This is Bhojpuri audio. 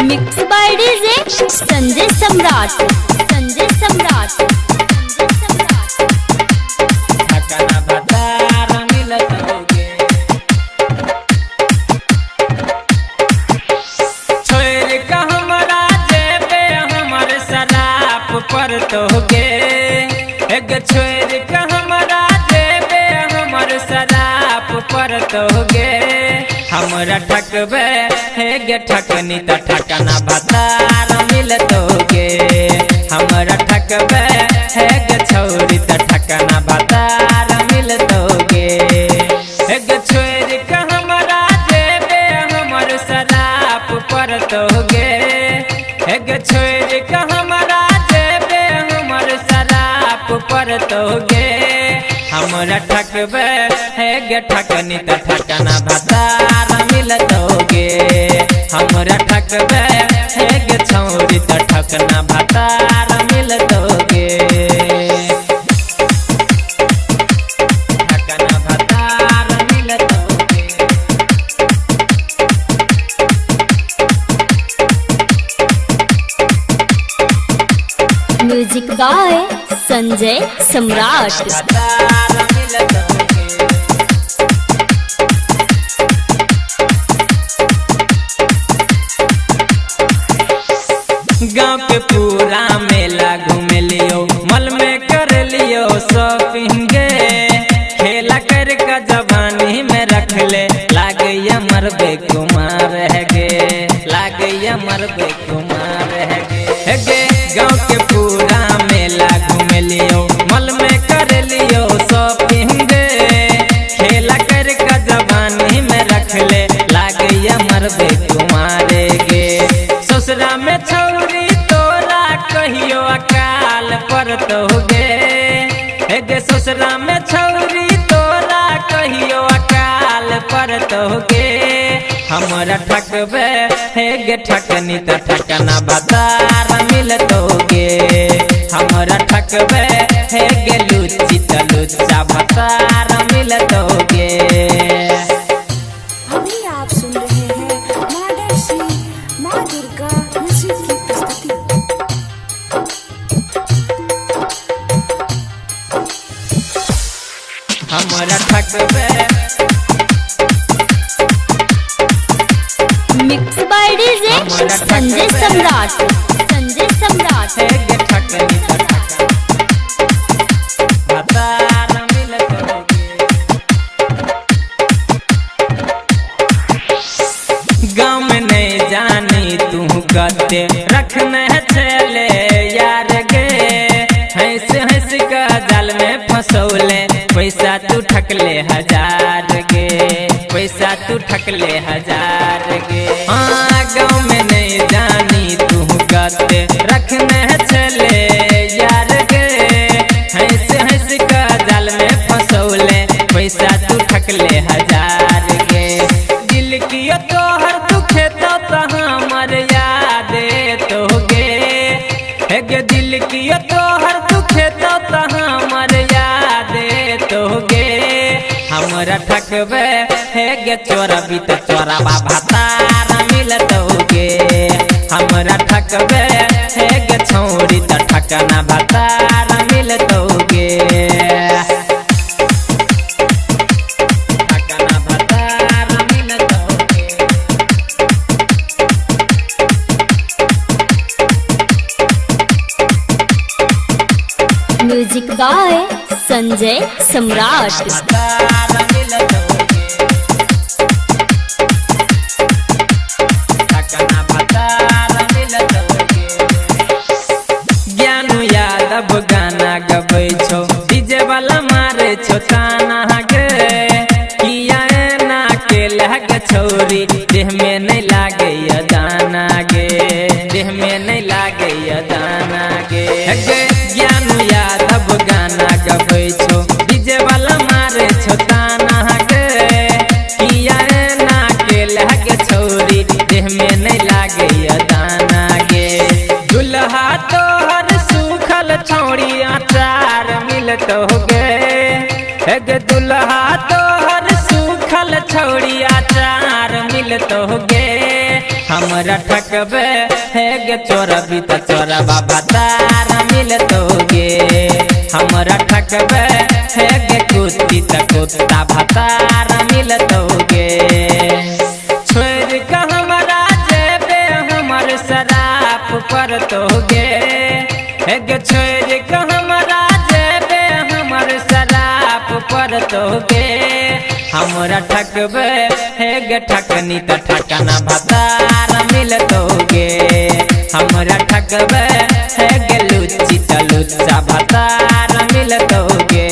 मिक्स बाय डीजे संजय सम्राट। संजय सम्राट। छोड़ का हमरा जेबे हमर सलाप पर तोगे एक छोड़ का हमरा जेबे हमर सलाप पर तोगे हमरा ठकबे हे गे ठकनी त ठकना भतार मिलतोगे हमरा ठकबे हे गे छौरी त ठकना भतार मिलतोगे हे गे छोड़ का हमरा जेबे हमर सलाप पर तोगे हे गे छोड़ का हमरा जेबे हमर सलाप पर तोगे हमरा ठकबे हे गे ठकनी त ठकना भतार मिलतोगे हमरा ठकबे हे गे छौरी त ठकना भतार मिलतोगे ठकना भतार मिलतोगे। म्यूजिक बाय संजय सम्राट। भतार मिलतोगे। गाँव के पूरा मेला घूम लियो मल में कर लियो शॉपिंग खेला कर का जवानी में रख ले लागैया मरबे कुमार है गे लागैया मरबे कुमार है गे गाँव के पूरा मेला घूम लियो मल में कर लियो शॉपिंग खेला कर का जवानी में रख ले लागैया मरबे कुमार गे ससुरा में छौरी तोरा कहियो अकाल पर तोगे हे गे ससुरा में छौरी तोरा कहियो अकाल पर तोगे हमरा ठकबे हे गे ठकनी त ठकना भतार मिलतोगे हमरा ठकबे हे गे लुच्ची त लुच्चा भतार मिलतोगे। अभी आप सुन रहे हैं माँ माँ दुर्गा म्यूजिक की प्रस्तुति। हमरा ठकबे मिक्स बाय डीजे संजय सम्राट। संजय सम्राट। हे गे ठकनी त ठकना भतार मिलतोगे। गाँव में नहीं जानी तू कते रखने चले यार गे हंस हंस का जाल में फंसौले पैसा तू ठकले हजार गे पैसा तू ठकले हजार गे। हाँ गाँव में नहीं जानी तू कते रखने चले यार गे हंस हंस का जाल में फंसौले पैसा तू ठकले हजार गे दिल की तोहर दुखे तो हमर याद तोगे हे गे दिल की तोहर दुखे तो हमर याद तोगे हमरा ठकबे हे गे चोरा भी तो चोरा भतार मिलतोगे हमरा ठकबे हे गे छौरी त ठकना भतार मिलतोगे ठकना भतार मिलतोगे। म्यूजिक बाय संजय सम्राट। भतार मिलतोगे ठकना भतार मिलतोगे। ज्ञानू यादव गाना गबै छौ डीजे वाला मारे छौ ताना गे किया ना के लग छौरी देह में नहीं लागे दाना गे देह में नहीं लागे दाना गे ज्ञानू यादव गाना गबै छौ डीजे वाला मारे छौ ताना गे किया ना के लग छौरी मिलतोगे। गे दुल्हा तोहर सूखल छौड़ी अचार मिलतोगे। हमरा ठकबे गे चोरा बीत चोरा बाबा तार मिलतोगे। हमरा ठकबे गे कुत्ती त कुत्ता भतार मिलतोगे। छोड़ के हमरा जेबे हमर शराब पर तोगे। गे छोड़ के हमरा जेबे हमर शराब पर तोगे। हमरा ठकबे गे ठकनी त ठकना भतार मिलतोगे। हमरा ठकबे गे लुच्ची त लुच्चा भतार मिलतोगे।